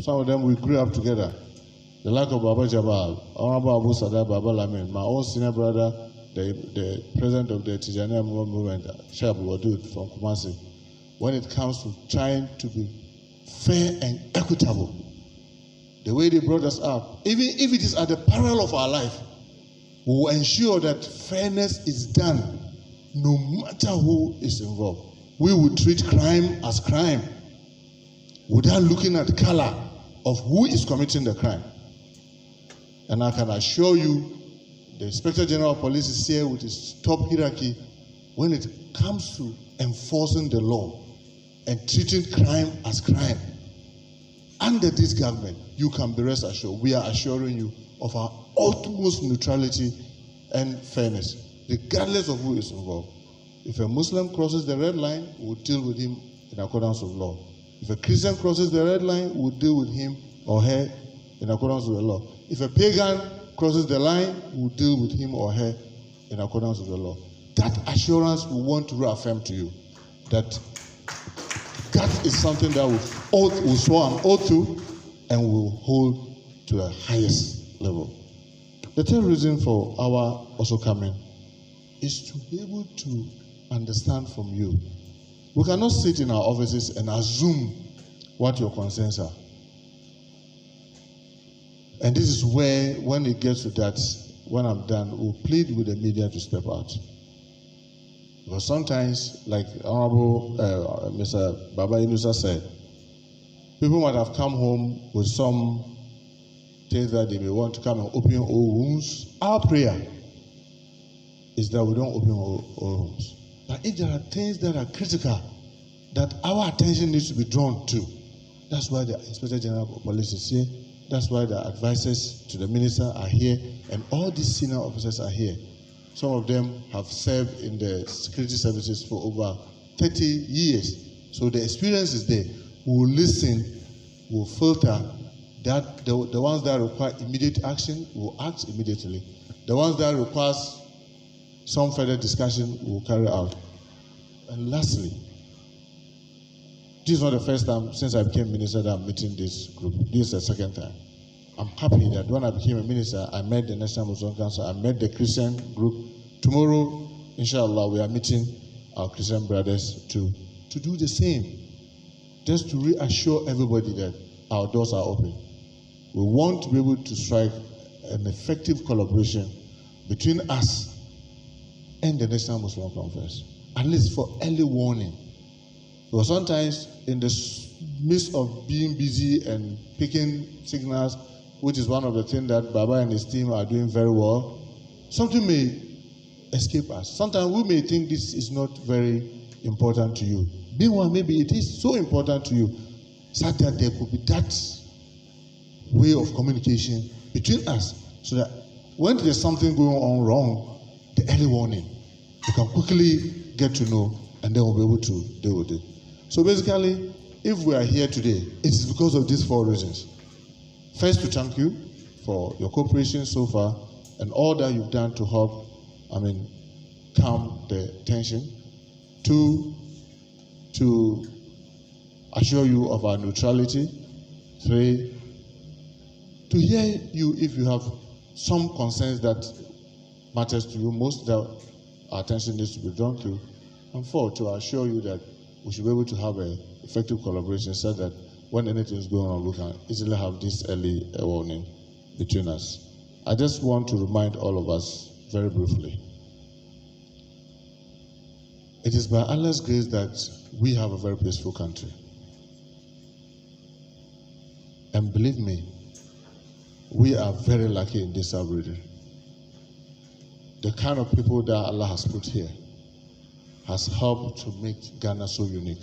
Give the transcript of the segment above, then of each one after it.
Some of them we grew up together. The like of Baba Jabal, Honorable Abu Sadar Baba Lamin, my own senior brother, the president of the Tijaniya movement, Sheikh Wadud from Kumasi. When it comes to trying to be fair and equitable, the way they brought us up, even if it is at the peril of our life, we will ensure that fairness is done no matter who is involved. We will treat crime as crime without looking at the color of who is committing the crime. And I can assure you, the Inspector General of Police is here with his top hierarchy when it comes to enforcing the law and treating crime as crime. Under this government, you can be rest assured, we are assuring you of our utmost neutrality and fairness, regardless of who is involved. If a Muslim crosses the red line, we will deal with him in accordance with law. If a Christian crosses the red line, we will deal with him or her in accordance with the law. If a pagan crosses the line, we will deal with him or her in accordance with the law. That assurance we want to reaffirm to you, that is something that we swear an oath to and will hold to the highest level. The third reason for our also coming is to be able to understand from you. We cannot sit in our offices and assume what your concerns are. And this is where, when it gets to that, when I'm done, we'll plead with the media to step out. Because sometimes, like Honorable Mr. Baba Inusa said, people might have come home with some things that they may want to come and open all rooms. Our prayer is that we don't open all rooms. But if there are things that are critical, that our attention needs to be drawn to, that's why the Inspector General of Police is here. That's why the advisors to the minister are here, and all these senior officers are here. Some of them have served in the security services for over 30 years. So the experience is there. We will listen, we will filter. That the ones that require immediate action, we will act immediately. The ones that require some further discussion, we will carry out. And lastly, this is not the first time since I became minister that I'm meeting this group. This is the second time. I'm happy that when I became a minister, I met the National Muslim Council, I met the Christian group. Tomorrow, inshallah, we are meeting our Christian brothers to do the same. Just to reassure everybody that our doors are open. We want to be able to strike an effective collaboration between us and the National Muslim Conference, at least for early warning. Because sometimes in the midst of being busy and picking signals, which is one of the things that Baba and his team are doing very well, something may escape us. Sometimes we may think this is not very important to you. Meanwhile, maybe it is so important to you, such that there could be that way of communication between us, so that when there's something going on wrong, the early warning, you can quickly get to know, and then we'll be able to deal with it. So basically, if we are here today, it is because of these four reasons. First, to thank you for your cooperation so far and all that you've done to help, calm the tension. Two, to assure you of our neutrality. Three, to hear you if you have some concerns that matters to you most that our attention needs to be drawn to. And four, to assure you that we should be able to have an effective collaboration so that when anything is going on, we can easily have this early warning between us. I just want to remind all of us very briefly. It is by Allah's grace that we have a very peaceful country. And believe me, we are very lucky in this region. The kind of people that Allah has put here has helped to make Ghana so unique.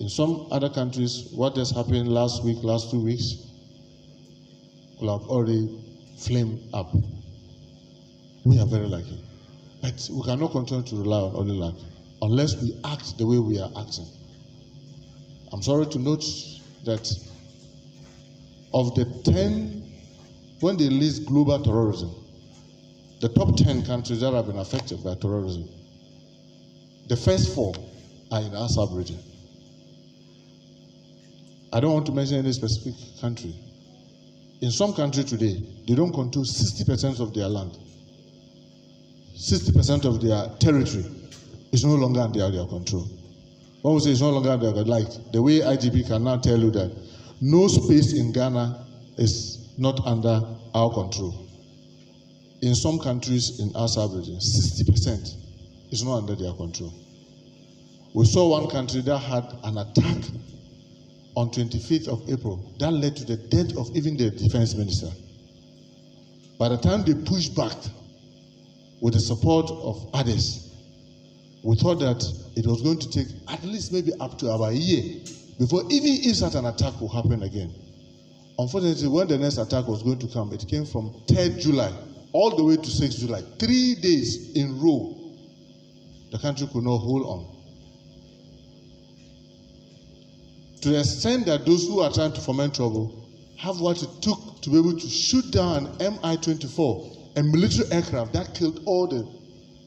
In some other countries, what has happened last week, last 2 weeks, will have already flamed up. We are very lucky. But we cannot continue to rely on only luck unless we act the way we are acting. I'm sorry to note that of the 10, when they list global terrorism, the top 10 countries that have been affected by terrorism, the first 4 are in our sub-region. I don't want to mention any specific country. In some country today, they don't control 60% of their land. 60% of their territory is no longer under their control. When we say it's no longer under their control, like the way IGP can now tell you that no space in Ghana is not under our control. In some countries in our sub-region, 60% is not under their control. We saw one country that had an attack on 25th of April that led to the death of even the defense minister. By the time they pushed back with the support of others, we thought that it was going to take at least maybe up to about a year before even if such an attack will happen again. Unfortunately, when the next attack was going to come, it came from 3rd July all the way to 6th July. 3 days in a row, the country could not hold on. To the extent that those who are trying to foment trouble have what it took to be able to shoot down an Mi-24, a military aircraft that killed all the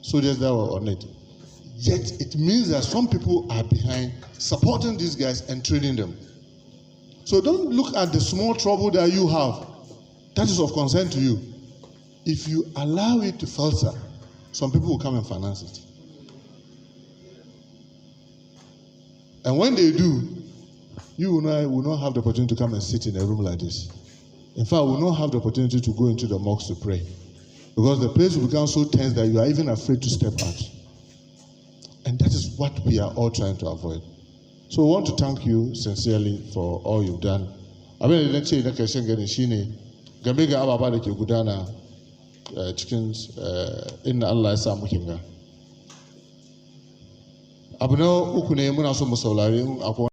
soldiers that were on it. Yet it means that some people are behind supporting these guys and training them. So don't look at the small trouble that you have that is of concern to you. If you allow it to falter, some people will come and finance it. And when they do, you will not have the opportunity to come and sit in a room like this. In fact, will not have the opportunity to go into the mosque to pray. Because the place will become so tense that you are even afraid to step out. And that is what we are all trying to avoid. So I want to thank you sincerely for all you've done. I mean, let's say that Shine, Gambega Ababa ke gudana cikin inna Allah ya sa muke ga. Abu na uku ne muna so mu saurari